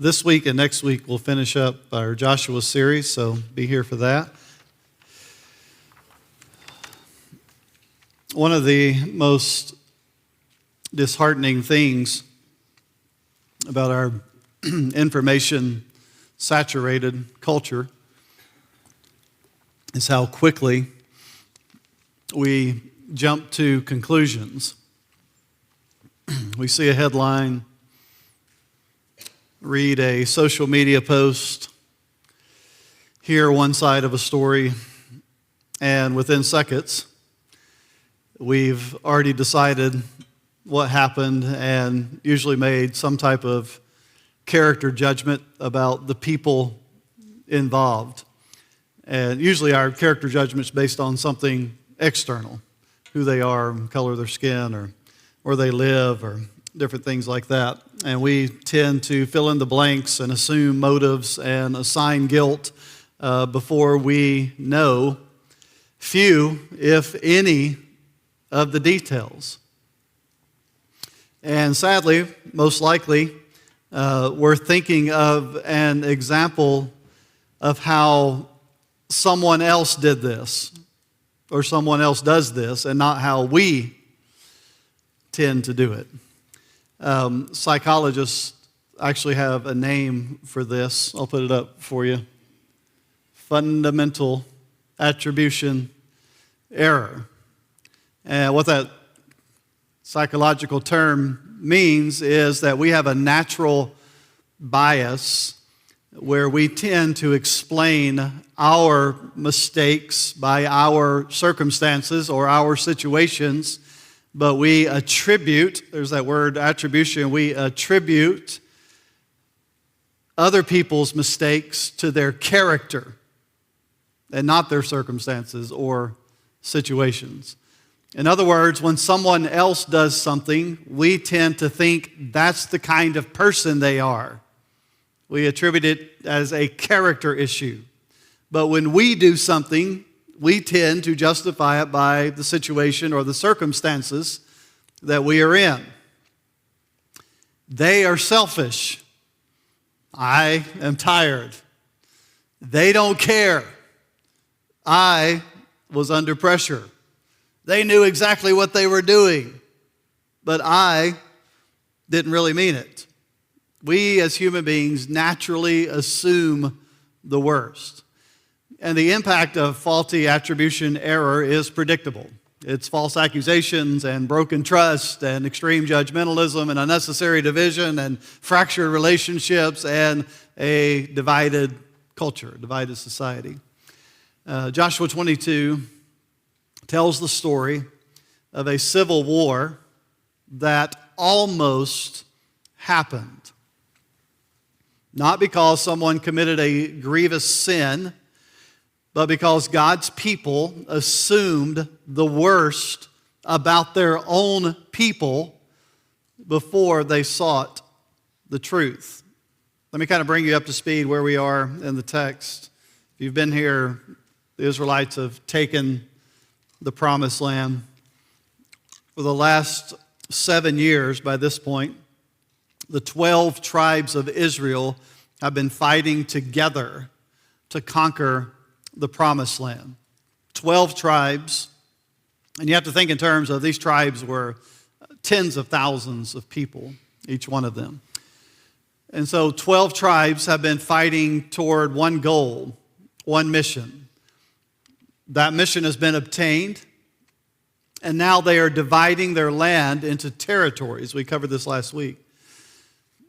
This week and next week we'll finish up our Joshua series, so be here for that. One of the most disheartening things about our information-saturated culture is how quickly we jump to conclusions. We see a headline, read a social media post, hear one side of a story, and within seconds, we've already decided what happened and usually made some type of character judgment about the people involved. And usually our character judgment is based on something external, who they are, color of their skin, or where they live, or different things like that. And we tend to fill in the blanks and assume motives and assign guilt before we know few, if any, of the details. And sadly, most likely, we're thinking of an example of how someone else did this, or someone else does this, and not how we tend to do it. Psychologists actually have a name for this. I'll put it up for you. Fundamental attribution error. And what that psychological term means is that we have a natural bias where we tend to explain our mistakes by our circumstances or our situations, but we attribute, there's that word attribution, we attribute other people's mistakes to their character and not their circumstances or situations. In other words, when someone else does something, we tend to think that's the kind of person they are. We attribute it as a character issue. But when we do something, we tend to justify it by the situation or the circumstances that we are in. They are selfish. I am tired. They don't care. I was under pressure. They knew exactly what they were doing, but I didn't really mean it. We as human beings naturally assume the worst. And the impact of faulty attribution error is predictable. It's false accusations and broken trust and extreme judgmentalism and unnecessary division and fractured relationships and a divided culture, divided society. Joshua 22 tells the story of a civil war that almost happened. Not because someone committed a grievous sin, but because God's people assumed the worst about their own people before they sought the truth. Let me kind of bring you up to speed where we are in the text. If you've been here, the Israelites have taken the Promised Land. For the last 7 years, by this point, the 12 tribes of Israel have been fighting together to conquer the Promised Land. 12 tribes, and you have to think in terms of these tribes were tens of thousands of people, each one of them. And so 12 tribes have been fighting toward one goal, one mission. That mission has been obtained, and now they are dividing their land into territories. We covered this last week.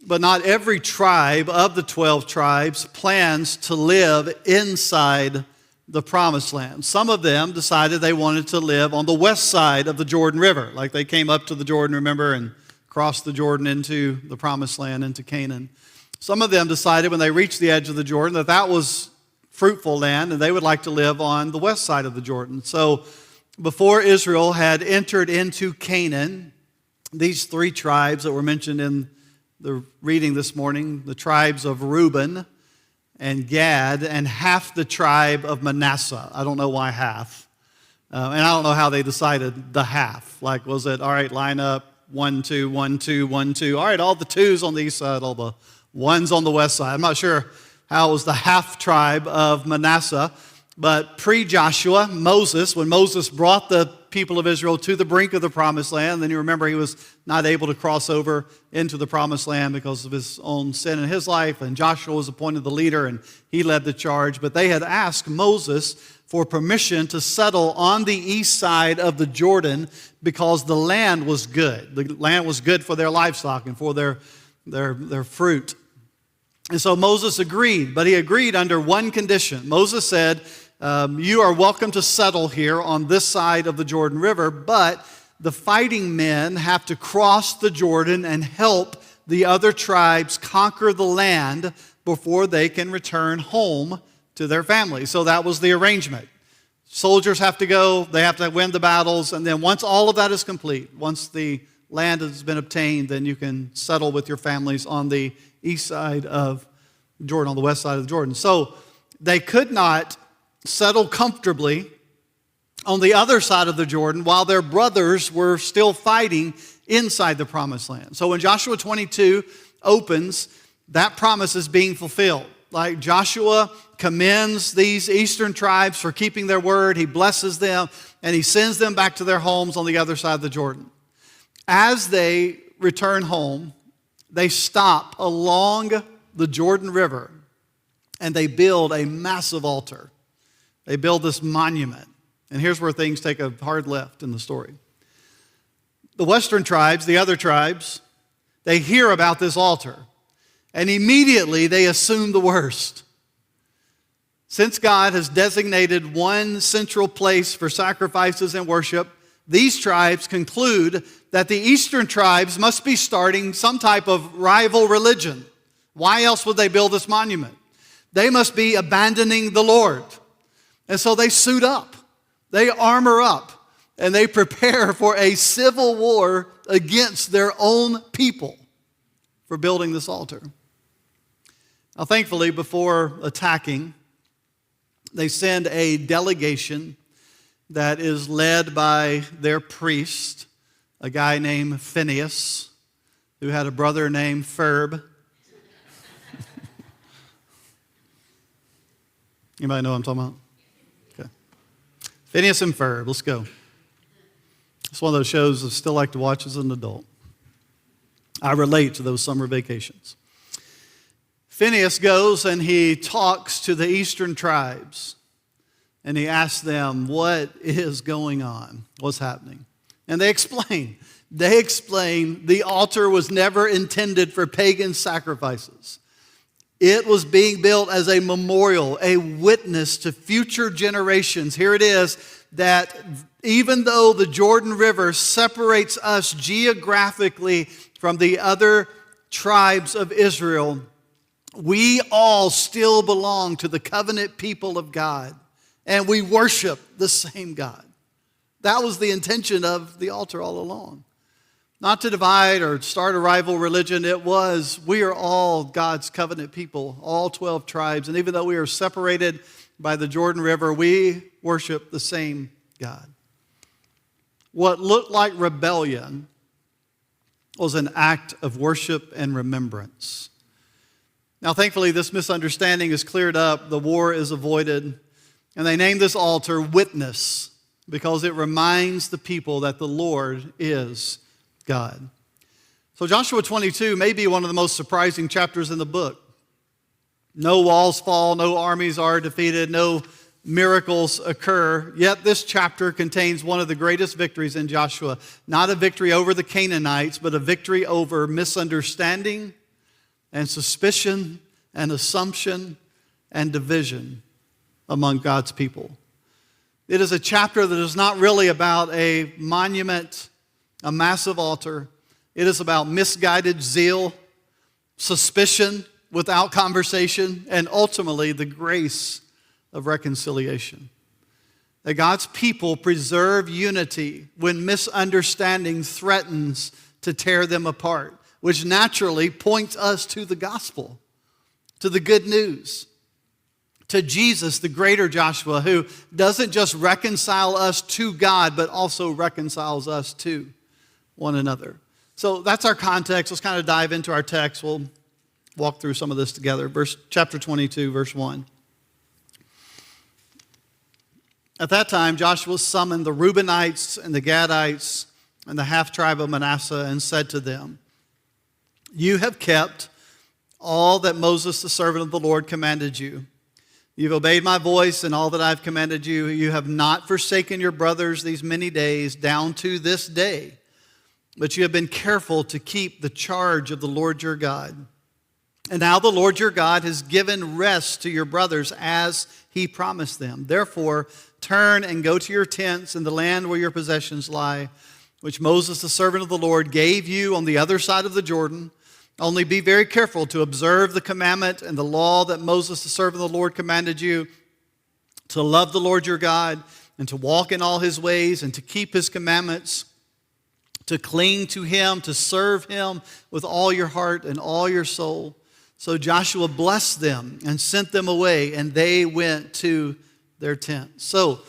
But not every tribe of the 12 tribes plans to live inside the Promised Land. Some of them decided they wanted to live on the west side of the Jordan River, like they came up to the Jordan, remember, and crossed the Jordan into the Promised Land, into Canaan. Some of them decided when they reached the edge of the Jordan that that was fruitful land, and they would like to live on the west side of the Jordan. So before Israel had entered into Canaan, these 3 tribes that were mentioned in the reading this morning, the tribes of Reuben and Gad and half the tribe of Manasseh. I don't know why half. And I don't know how they decided the half. Like, was it, all right, line up, 1, 2, 1, 2, 1, 2. All right, all the twos on the east side, all the One's on the west side. I'm not sure how it was the half tribe of Manasseh, but pre-Joshua, Moses, when Moses brought the people of Israel to the brink of the promised land, then you remember he was not able to cross over into the promised land because of his own sin in his life, and Joshua was appointed the leader, and he led the charge. But they had asked Moses for permission to settle on the east side of the Jordan because the land was good. The land was good for their livestock and for their fruit. And so Moses agreed, but he agreed under one condition. Moses said, you are welcome to settle here on this side of the Jordan River, but the fighting men have to cross the Jordan and help the other tribes conquer the land before they can return home to their families. So that was the arrangement. Soldiers have to go, they have to win the battles, and then once all of that is complete, once the land has been obtained, then you can settle with your families on the east side of Jordan, on the west side of the Jordan. So they could not settle comfortably on the other side of the Jordan while their brothers were still fighting inside the promised land. So when Joshua 22 opens, that promise is being fulfilled. Like Joshua commends these eastern tribes for keeping their word. He blesses them, and he sends them back to their homes on the other side of the Jordan. As they return home, they stop along the Jordan River, and they build a massive altar. They build this monument. And here's where things take a hard left in the story. The western tribes, the other tribes, they hear about this altar, and immediately they assume the worst. Since God has designated one central place for sacrifices and worship, these tribes conclude that the eastern tribes must be starting some type of rival religion. Why else would they build this monument? They must be abandoning the Lord. And so they suit up, they armor up, and they prepare for a civil war against their own people for building this altar. Now, thankfully, before attacking, they send a delegation that is led by their priest, a guy named Phinehas, who had a brother named Ferb. Anybody know what I'm talking about? Okay. Phineas and Ferb, let's go. It's one of those shows I still like to watch as an adult. I relate to those summer vacations. Phinehas goes and he talks to the eastern tribes, and he asks them, what is going on? What's happening? And they explain. The altar was never intended for pagan sacrifices. It was being built as a memorial, a witness to future generations. Here it is, that even though the Jordan River separates us geographically from the other tribes of Israel, we all still belong to the covenant people of God, and we worship the same God. That was the intention of the altar all along. Not to divide or start a rival religion. It was, we are all God's covenant people, all 12 tribes. And even though we are separated by the Jordan River, we worship the same God. What looked like rebellion was an act of worship and remembrance. Now, thankfully, this misunderstanding is cleared up. The war is avoided. And they name this altar Witness because it reminds the people that the Lord is God. So Joshua 22 may be one of the most surprising chapters in the book. No walls fall, no armies are defeated, no miracles occur. Yet this chapter contains one of the greatest victories in Joshua. Not a victory over the Canaanites, but a victory over misunderstanding and suspicion and assumption and division among God's people. It is a chapter that is not really about a monument, a massive altar. It is about misguided zeal, suspicion without conversation, and ultimately the grace of reconciliation. That God's people preserve unity when misunderstanding threatens to tear them apart, which naturally points us to the gospel, to the good news, to Jesus, the greater Joshua, who doesn't just reconcile us to God, but also reconciles us to one another. So that's our context. Let's kind of dive into our text. We'll walk through some of this together. Chapter 22, verse 1. At that time, Joshua summoned the Reubenites and the Gadites and the half-tribe of Manasseh and said to them, "You have kept all that Moses, the servant of the Lord, commanded you. You've obeyed my voice and all that I've commanded you. You have not forsaken your brothers these many days down to this day, but you have been careful to keep the charge of the Lord your God. And now the Lord your God has given rest to your brothers as he promised them. Therefore, turn and go to your tents in the land where your possessions lie, which Moses, the servant of the Lord, gave you on the other side of the Jordan. Only be very careful to observe the commandment and the law that Moses, the servant of the Lord, commanded you, to love the Lord your God and to walk in all his ways and to keep his commandments, to cling to him, to serve him with all your heart and all your soul." So Joshua blessed them and sent them away, and they went to their tents. So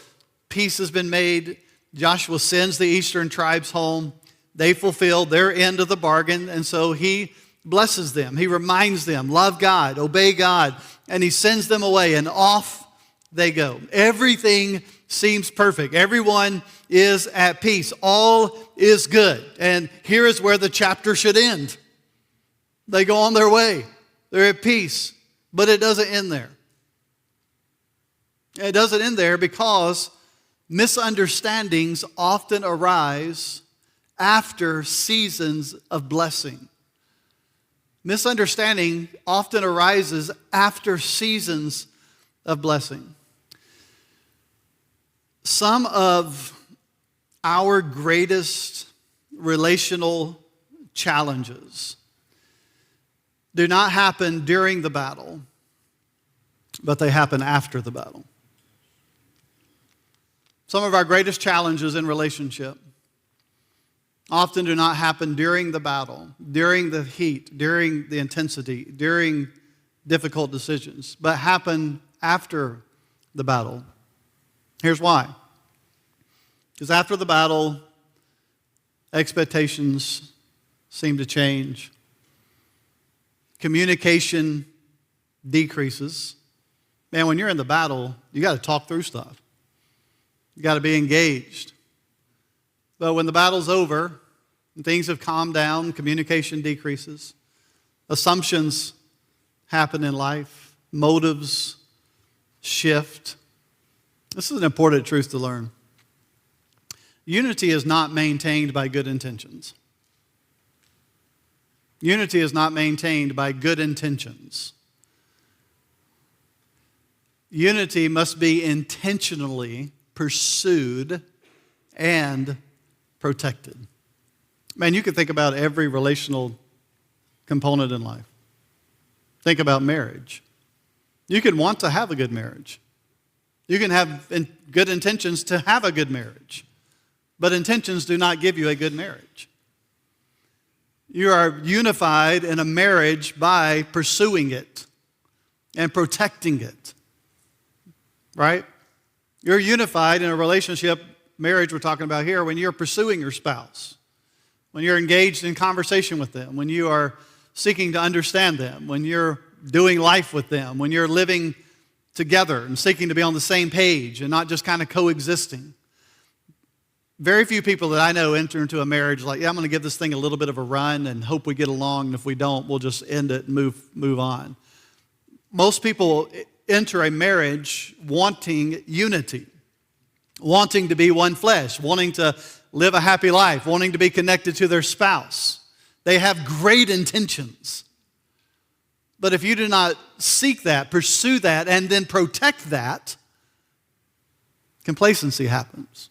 peace has been made. Joshua sends the eastern tribes home. They fulfilled their end of the bargain, and so he blesses them. He reminds them, love God, obey God, and he sends them away, and off they go. Everything seems perfect. Everyone is at peace. All is good. And here is where the chapter should end. They go on their way. They're at peace, but it doesn't end there. It doesn't end there because misunderstandings often arise after seasons of blessing. Misunderstanding often arises after seasons of blessing. Some of our greatest relational challenges do not happen during the battle, but they happen after the battle. Some of our greatest challenges in relationship often do not happen during the battle, during the heat, during the intensity, during difficult decisions, but happen after the battle. Here's why. Because after the battle, expectations seem to change. Communication decreases. Man, when you're in the battle, you got to talk through stuff. You got to be engaged. But when the battle's over and things have calmed down, communication decreases. Assumptions happen in life. Motives shift. This is an important truth to learn. Unity is not maintained by good intentions. Unity is not maintained by good intentions. Unity must be intentionally pursued and protected. Man, you could think about every relational component in life. Think about marriage. You can want to have a good marriage. You can have good intentions to have a good marriage. But intentions do not give you a good marriage. You are unified in a marriage by pursuing it and protecting it. Right? You're unified in a relationship, marriage we're talking about here, when you're pursuing your spouse, when you're engaged in conversation with them, when you are seeking to understand them, when you're doing life with them, when you're living together and seeking to be on the same page and not just kind of coexisting. Very few people that I know enter into a marriage like, yeah, I'm going to give this thing a little bit of a run and hope we get along, and if we don't, we'll just end it and move on. Most people enter a marriage wanting unity, wanting to be one flesh, wanting to live a happy life, wanting to be connected to their spouse. They have great intentions. But if you do not seek that, pursue that, and then protect that, complacency happens.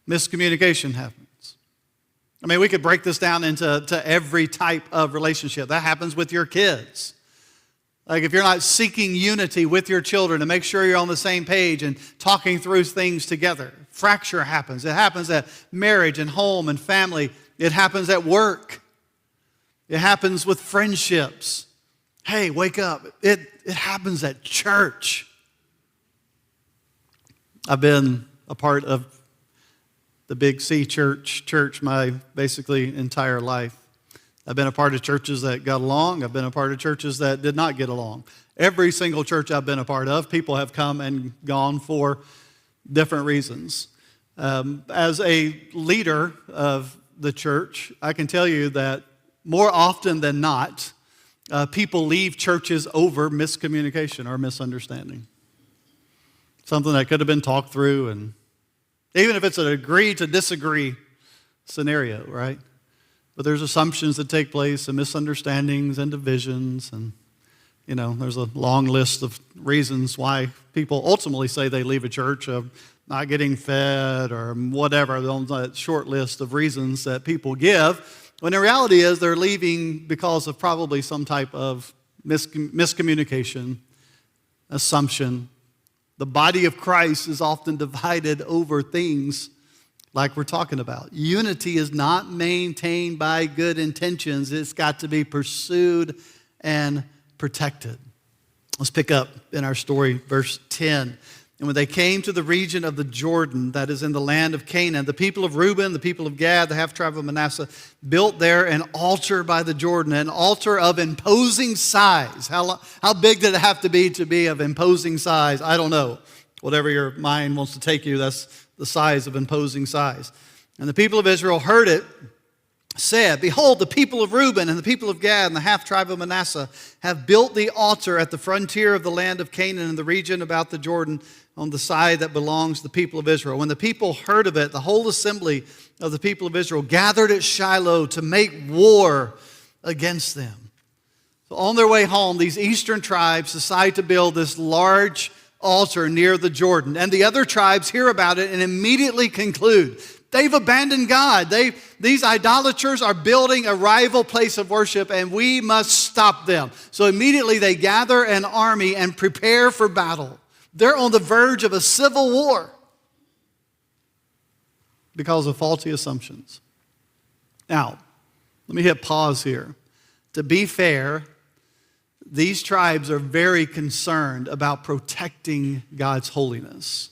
Miscommunication happens. I mean, we could break this down into every type of relationship. That happens with your kids. Like if you're not seeking unity with your children to make sure you're on the same page and talking through things together, fracture happens. It happens at marriage and home and family. It happens at work. It happens with friendships. Hey, wake up. It happens at church. I've been a part of the Big C church my basically entire life. I've been a part of churches that got along. I've been a part of churches that did not get along. Every single church I've been a part of, people have come and gone for different reasons. As a leader of the church, I can tell you that more often than not, people leave churches over miscommunication or misunderstanding. Something that could have been talked through, and even if it's an agree to disagree scenario, right? But there's assumptions that take place and misunderstandings and divisions, and there's a long list of reasons why people ultimately say they leave a church, of not getting fed or whatever, on that short list of reasons that people give, when the reality is they're leaving because of probably some type of miscommunication, assumption. The body of Christ is often divided over things like we're talking about. Unity is not maintained by good intentions. It's got to be pursued and protected. Let's pick up in our story, verse 10. And when they came to the region of the Jordan, that is in the land of Canaan, the people of Reuben, the people of Gad, the half-tribe of Manasseh, built there an altar by the Jordan, an altar of imposing size. How big did it have to be of imposing size? I don't know. Whatever your mind wants to take you, that's the size of imposing size. And the people of Israel heard it, said, "Behold, the people of Reuben and the people of Gad and the half-tribe of Manasseh have built the altar at the frontier of the land of Canaan in the region about the Jordan on the side that belongs to the people of Israel." When the people heard of it, the whole assembly of the people of Israel gathered at Shiloh to make war against them. So on their way home, these eastern tribes decide to build this large altar near the Jordan. And the other tribes hear about it and immediately conclude, they've abandoned God. These idolaters are building a rival place of worship, and we must stop them. So immediately they gather an army and prepare for battle. They're on the verge of a civil war because of faulty assumptions. Now, let me hit pause here. To be fair, these tribes are very concerned about protecting God's holiness.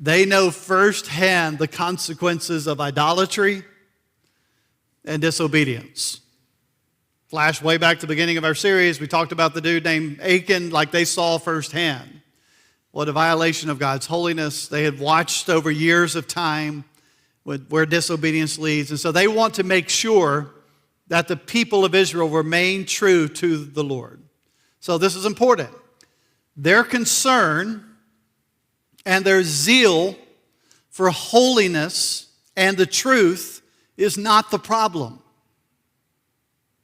They know firsthand the consequences of idolatry and disobedience. Flash way back to the beginning of our series, we talked about the dude named Achan, like they saw firsthand what a violation of God's holiness. They had watched over years of time where disobedience leads. And so they want to make sure that the people of Israel remain true to the Lord. So this is important. Their concern and their zeal for holiness and the truth is not the problem.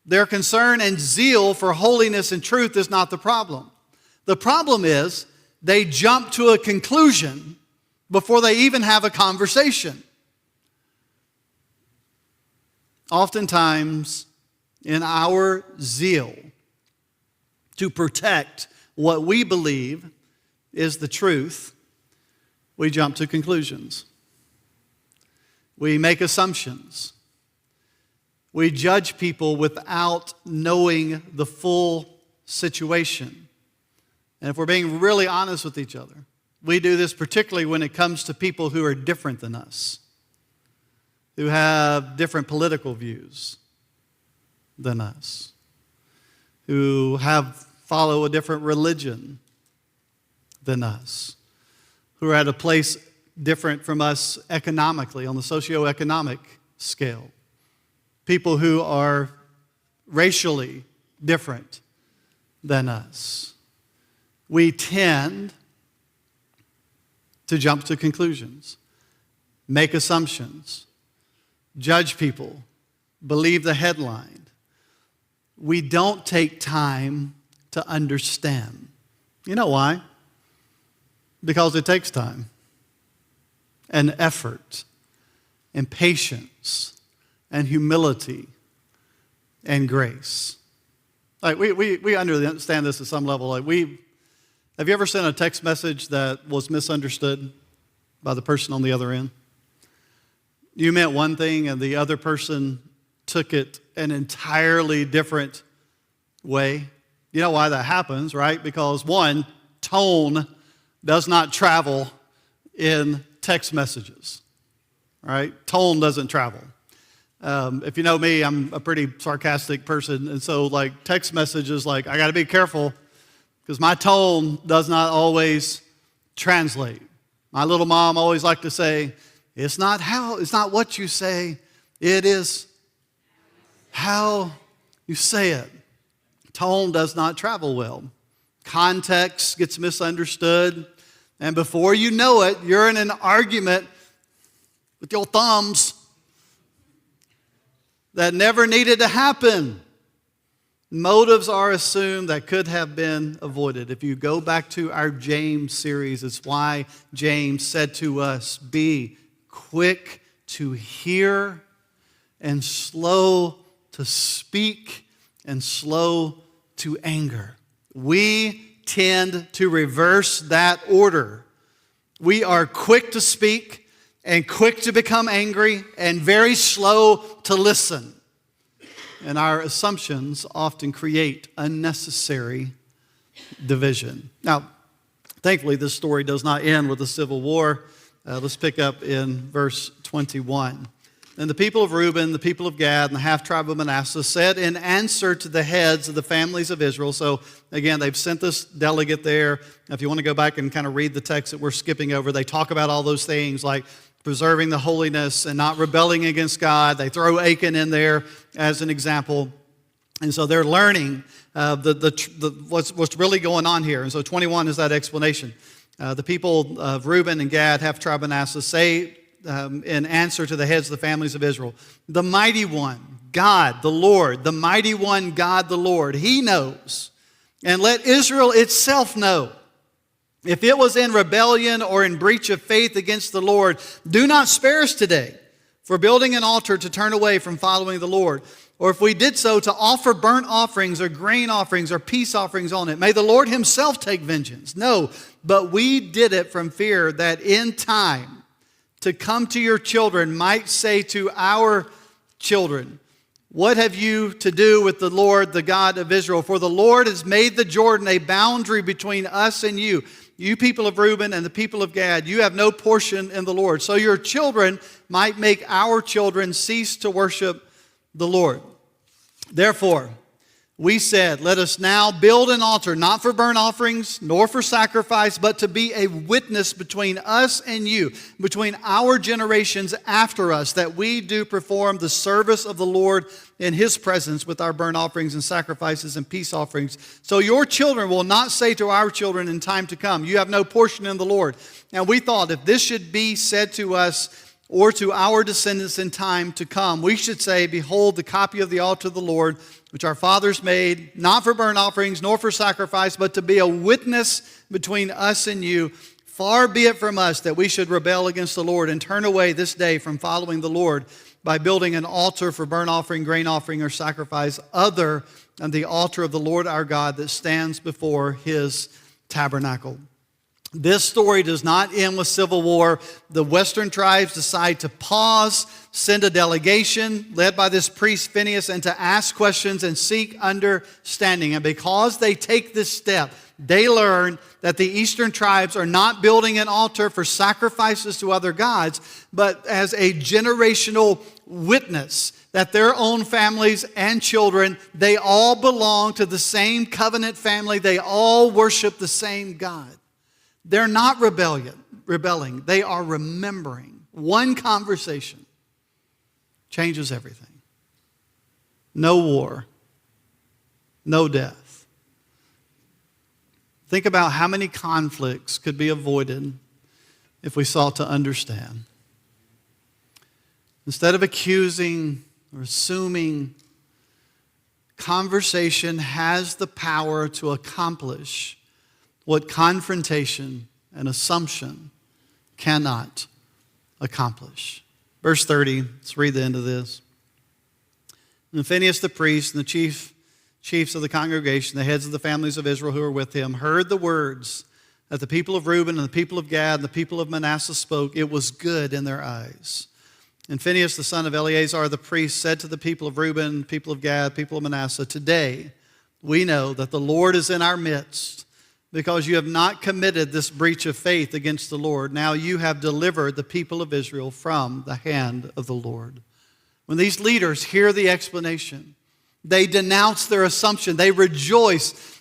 Their concern and zeal for holiness and truth is not the problem. The problem is they jump to a conclusion before they even have a conversation. Oftentimes, in our zeal to protect what we believe is the truth, we jump to conclusions. We make assumptions. We judge people without knowing the full situation. And if we're being really honest with each other, we do this particularly when it comes to people who are different than us, who have different political views than us, who follow a different religion than us, who are at a place different from us economically, on the socioeconomic scale, people who are racially different than us. We tend to jump to conclusions, make assumptions, judge people, believe the headline. We don't take time to understand. You know why? Because it takes time and effort and patience and humility and grace. Like we understand this at some level. Have you ever sent a text message that was misunderstood by the person on the other end? You meant one thing and the other person took it an entirely different way. You know why that happens, right? Because one, tone does not travel in text messages, right? Tone doesn't travel. If you know me, I'm a pretty sarcastic person. And so like text messages, like I got to be careful because my tone does not always translate. My little mom always liked to say, it's not what you say, it is how you say it. Tone does not travel well. Context gets misunderstood. And before you know it, you're in an argument with your thumbs that never needed to happen. Motives are assumed that could have been avoided. If you go back to our James series, it's why James said to us, be quick to hear and slow to speak and slow to anger. We tend to reverse that order. We are quick to speak and quick to become angry and very slow to listen. And our assumptions often create unnecessary division. Now, thankfully, this story does not end with a civil war. Let's pick up in verse 21. And the people of Reuben, the people of Gad, and the half-tribe of Manasseh said in answer to the heads of the families of Israel. So, again, they've sent this delegate there. If you want to go back and kind of read the text that we're skipping over, they talk about all those things like preserving the holiness and not rebelling against God. They throw Achan in there as an example. And so they're learning what's really going on here. And so 21 is that explanation. The people of Reuben and Gad, half-tribe of Manasseh, say in answer to the heads of the families of Israel, the mighty one, God, the Lord, the mighty one, God, the Lord, He knows. And let Israel itself know. If it was in rebellion or in breach of faith against the Lord, do not spare us today for building an altar to turn away from following the Lord. Or if we did so, to offer burnt offerings or grain offerings or peace offerings on it. May the Lord Himself take vengeance. No, but we did it from fear that in time to come to your children might say to our children, what have you to do with the Lord, the God of Israel? For the Lord has made the Jordan a boundary between us and you. You people of Reuben and the people of Gad, you have no portion in the Lord. So your children might make our children cease to worship the Lord. Therefore, we said, let us now build an altar, not for burnt offerings, nor for sacrifice, but to be a witness between us and you, between our generations after us, that we do perform the service of the Lord in His presence with our burnt offerings and sacrifices and peace offerings. So your children will not say to our children in time to come, you have no portion in the Lord. And we thought, if this should be said to us or to our descendants in time to come, we should say, behold, the copy of the altar of the Lord, which our fathers made, not for burnt offerings, nor for sacrifice, but to be a witness between us and you. Far be it from us that we should rebel against the Lord and turn away this day from following the Lord by building an altar for burnt offering, grain offering, or sacrifice other than the altar of the Lord our God that stands before His tabernacle. This story does not end with civil war. The western tribes decide to pause, send a delegation led by this priest Phinehas, and to ask questions and seek understanding. And because they take this step, they learn that the eastern tribes are not building an altar for sacrifices to other gods, but as a generational witness that their own families and children, they all belong to the same covenant family. They all worship the same God. They're not rebelling. They are remembering. One conversation changes everything. No war. No death. Think about how many conflicts could be avoided if we sought to understand. Instead of accusing or assuming, conversation has the power to accomplish what confrontation and assumption cannot accomplish. Verse 30, let's read the end of this. And Phinehas the priest and the chiefs of the congregation, the heads of the families of Israel who were with him, heard the words that the people of Reuben and the people of Gad and the people of Manasseh spoke. It was good in their eyes. And Phinehas, the son of Eleazar the priest, said to the people of Reuben, people of Gad, people of Manasseh, today we know that the Lord is in our midst, because you have not committed this breach of faith against the Lord. Now you have delivered the people of Israel from the hand of the Lord. When these leaders hear the explanation, they denounce their assumption. They rejoice.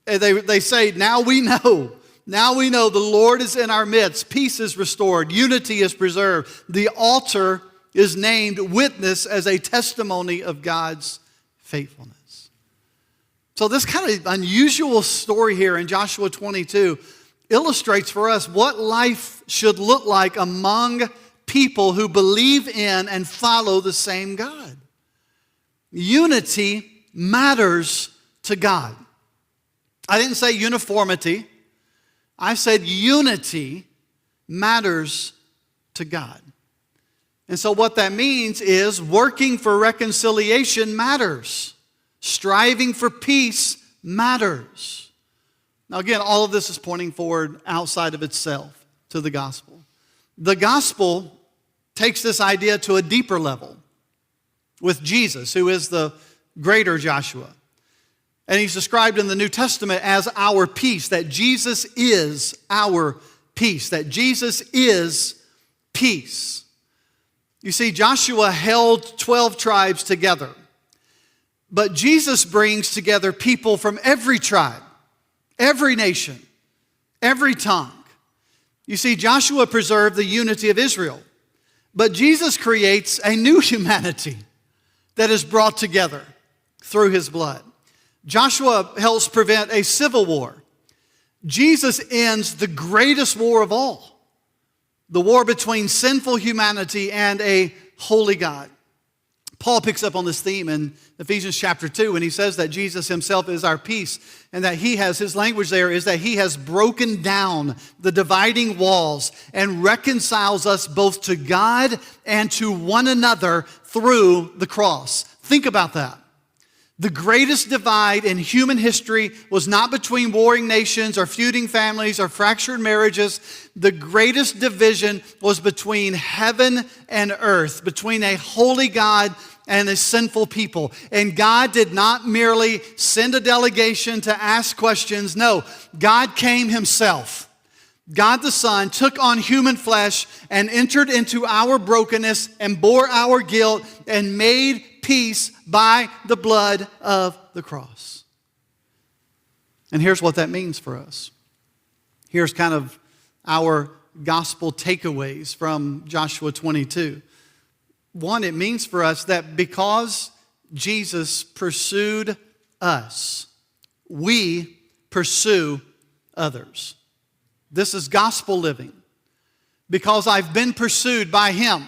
They say, now we know. Now we know the Lord is in our midst. Peace is restored. Unity is preserved. The altar is named witness as a testimony of God's faithfulness. So this kind of unusual story here in Joshua 22 illustrates for us what life should look like among people who believe in and follow the same God. Unity matters to God. I didn't say uniformity. I said unity matters to God. And so what that means is working for reconciliation matters. Striving for peace matters. Now again, all of this is pointing forward outside of itself to the gospel. The gospel takes this idea to a deeper level with Jesus, who is the greater Joshua. And he's described in the New Testament as our peace, that Jesus is our peace, that Jesus is peace. You see, Joshua held 12 tribes together, but Jesus brings together people from every tribe, every nation, every tongue. You see, Joshua preserved the unity of Israel, but Jesus creates a new humanity that is brought together through his blood. Joshua helps prevent a civil war. Jesus ends the greatest war of all, the war between sinful humanity and a holy God. Paul picks up on this theme in Ephesians chapter 2 when he says that Jesus himself is our peace, and that his language there is that he has broken down the dividing walls and reconciles us both to God and to one another through the cross. Think about that. The greatest divide in human history was not between warring nations or feuding families or fractured marriages. The greatest division was between heaven and earth, between a holy God and a sinful people. And God did not merely send a delegation to ask questions. No, God came himself. God the Son took on human flesh and entered into our brokenness and bore our guilt and made peace by the blood of the cross. And here's what that means for us. Here's kind of our gospel takeaways from Joshua 22. One, it means for us that because Jesus pursued us, we pursue others. This is gospel living. Because I've been pursued by him,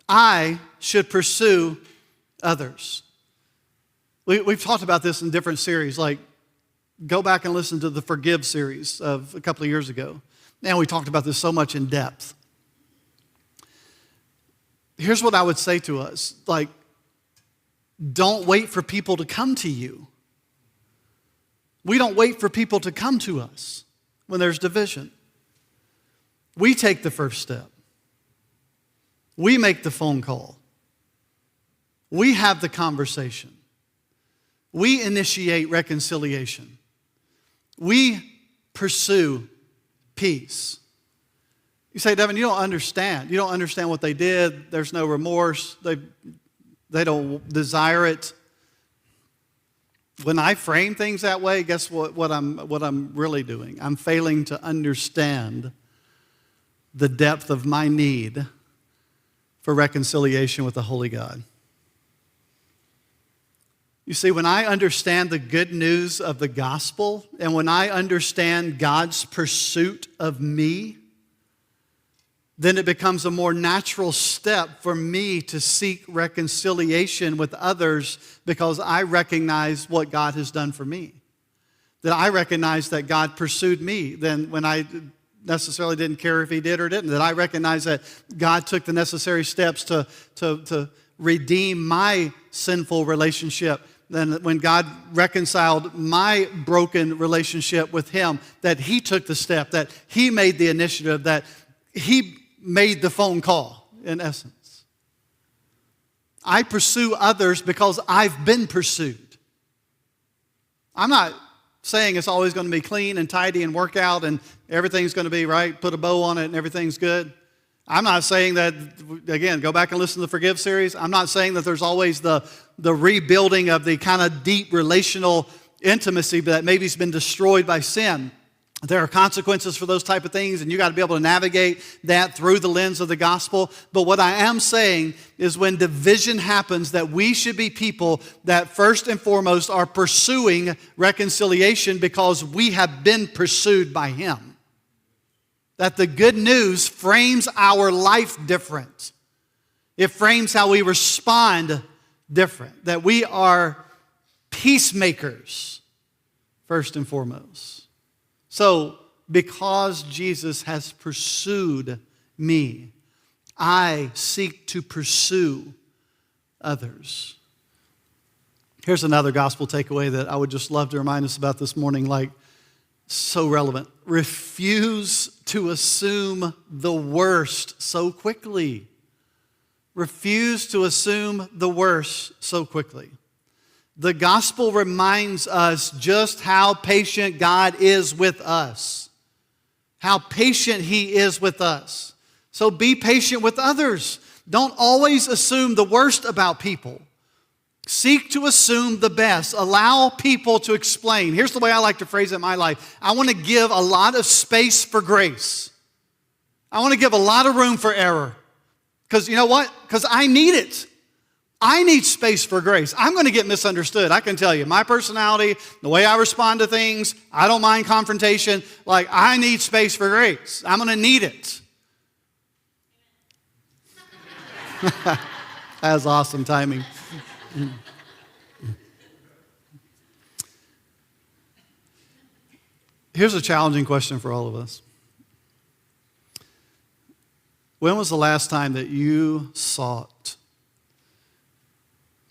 I should pursue others. We've talked about this in different series, like go back and listen to the Forgive series of a couple of years ago. And we talked about this so much in depth. Here's what I would say to us, like, don't wait for people to come to you. We don't wait for people to come to us when there's division. We take the first step. We make the phone call. We have the conversation. We initiate reconciliation. We pursue peace. You say, Devin, you don't understand. You don't understand what they did. There's no remorse. They don't desire it. When I frame things that way, guess what I'm really doing? I'm failing to understand the depth of my need for reconciliation with the holy God. You see, when I understand the good news of the gospel, and when I understand God's pursuit of me, then it becomes a more natural step for me to seek reconciliation with others because I recognize what God has done for me. That I recognize that God pursued me then when I necessarily didn't care if he did or didn't. That I recognize that God took the necessary steps to redeem my sinful relationship. Then when God reconciled my broken relationship with him, that he took the step, that he made the initiative, that he made the phone call, in essence. I pursue others because I've been pursued. I'm not saying it's always going to be clean and tidy and work out and everything's going to be right, put a bow on it and everything's good. I'm not saying that, again, go back and listen to the Forgive series. I'm not saying that there's always the rebuilding of the kind of deep relational intimacy that maybe has been destroyed by sin. There are consequences for those type of things, and you got to be able to navigate that through the lens of the gospel. But what I am saying is when division happens, that we should be people that first and foremost are pursuing reconciliation because we have been pursued by Him. That the good news frames our life different. It frames how we respond different. That we are peacemakers, first and foremost. So, because Jesus has pursued me, I seek to pursue others. Here's another gospel takeaway that I would just love to remind us about this morning, like so relevant. Refuse to assume the worst so quickly. Refuse to assume the worst so quickly. The gospel reminds us just how patient God is with us. How patient He is with us. So be patient with others. Don't always assume the worst about people. Seek to assume the best. Allow people to explain. Here's the way I like to phrase it in my life. I want to give a lot of space for grace. I want to give a lot of room for error. Because you know what? Because I need it. I need space for grace. I'm going to get misunderstood. I can tell you, my personality, the way I respond to things, I don't mind confrontation. Like, I need space for grace. I'm going to need it. That's awesome timing. Here's a challenging question for all of us. When was the last time that you sought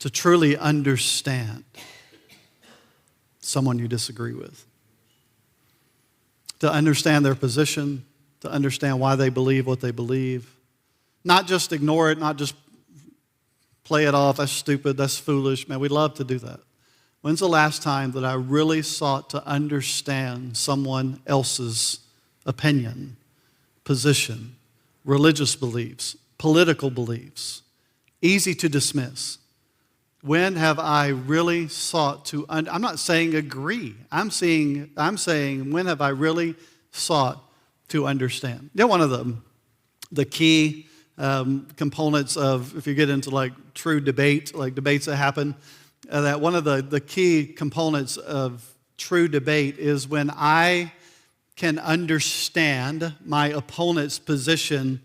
to truly understand someone you disagree with? To understand their position, to understand why they believe what they believe. Not just ignore it, not just play it off, that's stupid, that's foolish. Man, we'd love to do that. When's the last time that I really sought to understand someone else's opinion, position, religious beliefs, political beliefs, easy to dismiss? When have I really sought to, I'm not saying agree, I'm saying when have I really sought to understand? You know, one of the key components of, if you get into like true debate, like debates that happen, that one of the key components of true debate is when I can understand my opponent's position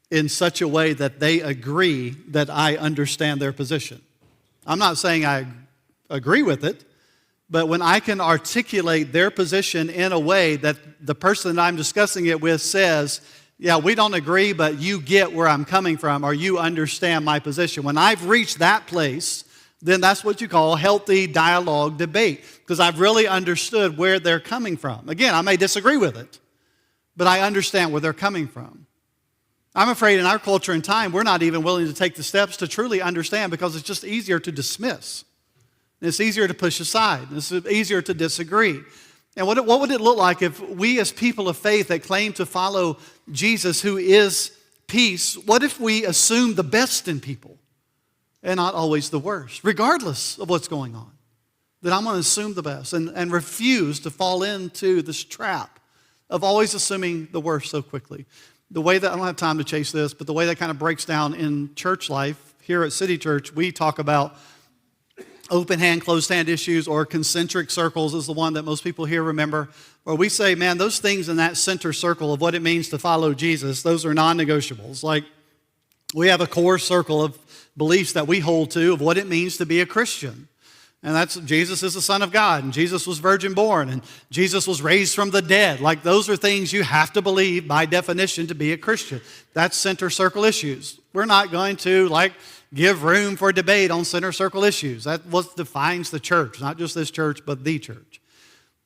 in such a way that they agree that I understand their position. I'm not saying I agree with it, but when I can articulate their position in a way that the person that I'm discussing it with says, yeah, we don't agree, but you get where I'm coming from, or you understand my position. When I've reached that place, then that's what you call healthy dialogue debate, because I've really understood where they're coming from. Again, I may disagree with it, but I understand where they're coming from. I'm afraid in our culture and time, we're not even willing to take the steps to truly understand because it's just easier to dismiss. It's easier to push aside. It's easier to disagree. And what would it look like if we as people of faith that claim to follow Jesus, who is peace, what if we assume the best in people and not always the worst, regardless of what's going on? That I'm going to assume the best and refuse to fall into this trap of always assuming the worst so quickly. The way that, I don't have time to chase this, but the way that kind of breaks down in church life, here at City Church, we talk about open hand, closed hand issues, or concentric circles is the one that most people here remember. Where we say, man, those things in that center circle of what it means to follow Jesus, those are non-negotiables. Like, we have a core circle of beliefs that we hold to of what it means to be a Christian. And that's Jesus is the Son of God, and Jesus was virgin born, and Jesus was raised from the dead. Like, those are things you have to believe by definition to be a Christian. That's center circle issues. We're not going to, give room for debate on center circle issues. That's what defines the church, not just this church, but the church.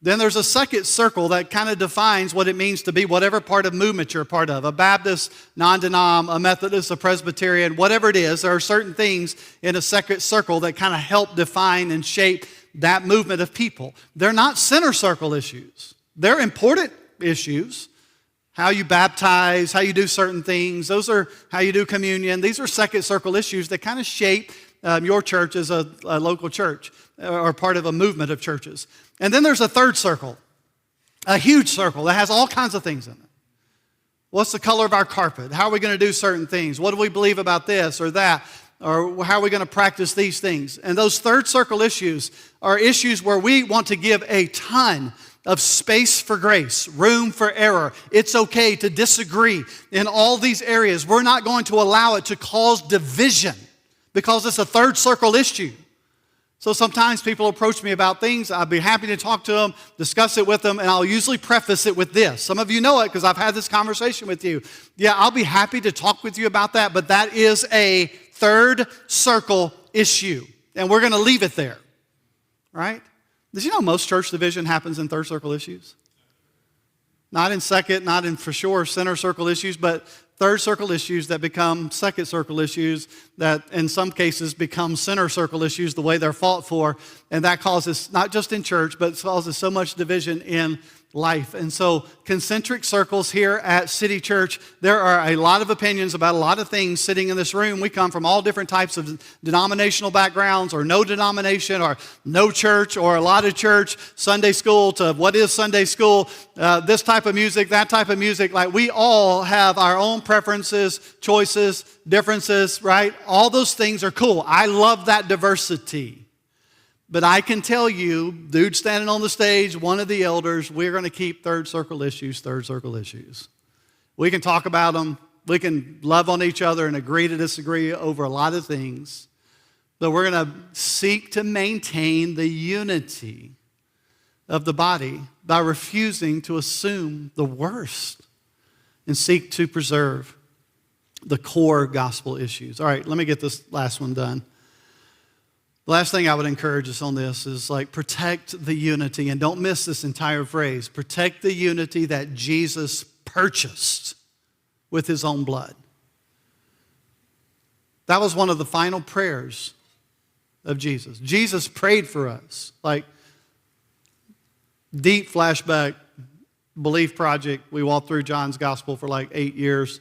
Then there's a second circle that kind of defines what it means to be whatever part of movement you're a part of. A Baptist, non-denom, a Methodist, a Presbyterian, whatever it is, there are certain things in a second circle that kind of help define and shape that movement of people. They're not center circle issues. They're important issues, how you baptize, how you do certain things. Those are how you do communion. These are second circle issues that kind of shape your church as a local church or part of a movement of churches. And then there's a third circle, a huge circle that has all kinds of things in it. What's the color of our carpet? How are we going to do certain things? What do we believe about this or that? Or how are we going to practice these things? And those third circle issues are issues where we want to give a ton of space for grace, room for error. It's okay to disagree in all these areas. We're not going to allow it to cause division because it's a third circle issue. So sometimes people approach me about things. I'd be happy to talk to them, discuss it with them, and I'll usually preface it with this. Some of you know it because I've had this conversation with you. Yeah, I'll be happy to talk with you about that, but that is a third circle issue, and we're going to leave it there, right? Did you know most church division happens in third circle issues? Not in second, not in for sure center circle issues, but third circle issues that become second circle issues that in some cases become center circle issues the way they're fought for. And that causes, not just in church, but it causes so much division in life. And so concentric circles here at City Church, there are a lot of opinions about a lot of things sitting in this room. We come from all different types of denominational backgrounds, or no denomination, or no church, or a lot of church, Sunday school to what is Sunday school, this type of music, that type of music. Like, we all have our own preferences, choices, differences, right? All those things are cool. I love that diversity. But I can tell you, dude standing on the stage, one of the elders, we're going to keep third circle issues, third circle issues. We can talk about them. We can love on each other and agree to disagree over a lot of things. But we're going to seek to maintain the unity of the body by refusing to assume the worst and seek to preserve the core gospel issues. All right, let me get this last one done. The last thing I would encourage us on this is protect the unity, and don't miss this entire phrase. Protect the unity that Jesus purchased with his own blood. That was one of the final prayers of Jesus. Jesus prayed for us. Deep flashback, belief project. We walked through John's gospel for 8 years.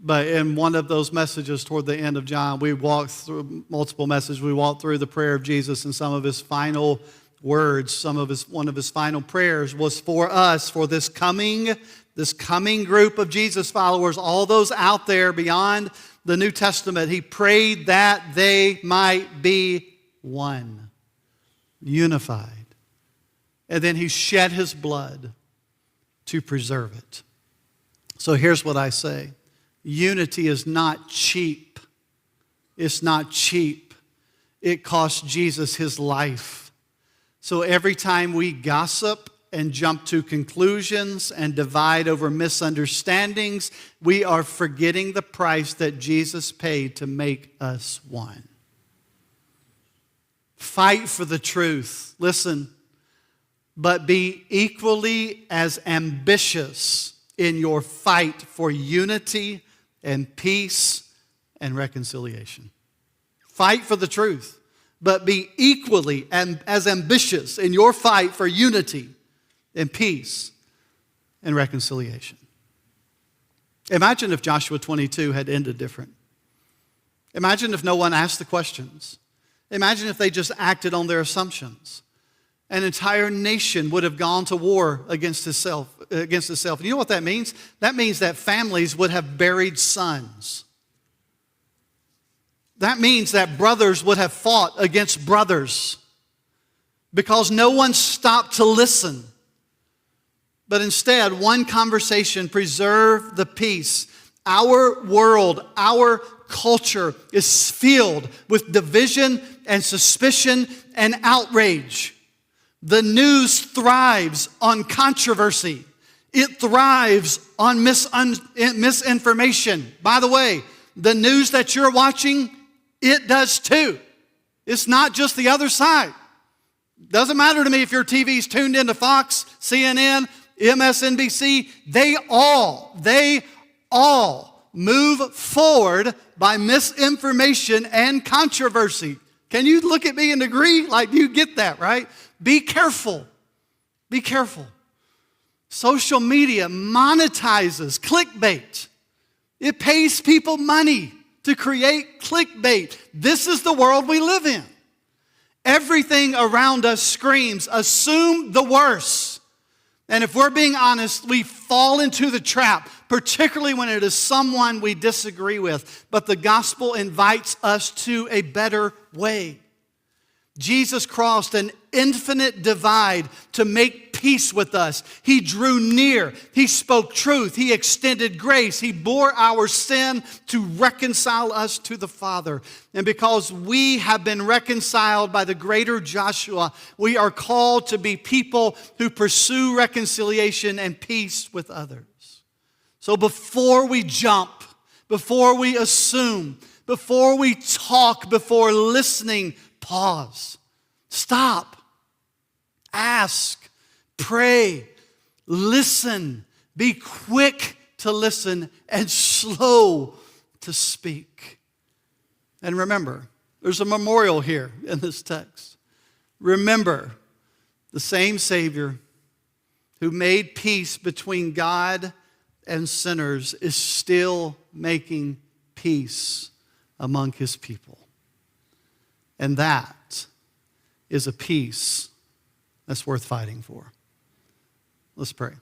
But in one of those messages toward the end of John, we walked through multiple messages. We walked through the prayer of Jesus, and some of his final words, one of his final prayers was for us, for this coming group of Jesus followers, all those out there beyond the New Testament. He prayed that they might be one, unified. And then he shed his blood to preserve it. So here's what I say. Unity is not cheap. It's not cheap. It cost Jesus his life. So every time we gossip and jump to conclusions and divide over misunderstandings, we are forgetting the price that Jesus paid to make us one. Fight for the truth. Listen, but be equally as ambitious in your fight for unity and peace and reconciliation. Fight for the truth, but be equally and as ambitious in your fight for unity and peace and reconciliation. Imagine if Joshua 22 had ended different. Imagine if no one asked the questions. Imagine if they just acted on their assumptions. An entire nation would have gone to war against itself. And you know what that means? That means that families would have buried sons. That means that brothers would have fought against brothers because no one stopped to listen. But instead, one conversation preserved the peace. Our world, our culture is filled with division and suspicion and outrage. The news thrives on controversy. It thrives on misinformation. By the way, the news that you're watching, it does too. It's not just the other side. Doesn't matter to me if your TV's tuned into Fox, CNN, MSNBC. They all move forward by misinformation and controversy. Can you look at me and agree? You get that, right? Be careful. Be careful. Social media monetizes clickbait. It pays people money to create clickbait. This is the world we live in. Everything around us screams, assume the worst. And if we're being honest, we fall into the trap, particularly when it is someone we disagree with. But the gospel invites us to a better way. Jesus crossed an infinite divide to make peace with us. He drew near. He spoke truth. He extended grace. He bore our sin to reconcile us to the Father. And because we have been reconciled by the greater Joshua, we are called to be people who pursue reconciliation and peace with others. So before we jump, before we assume, before we talk, before listening, pause. Stop. Ask. Pray. Listen. Be quick to listen and slow to speak. And remember, there's a memorial here in this text. Remember, the same Savior who made peace between God and sinners is still making peace among His people. And that is a peace that's worth fighting for. Let's pray.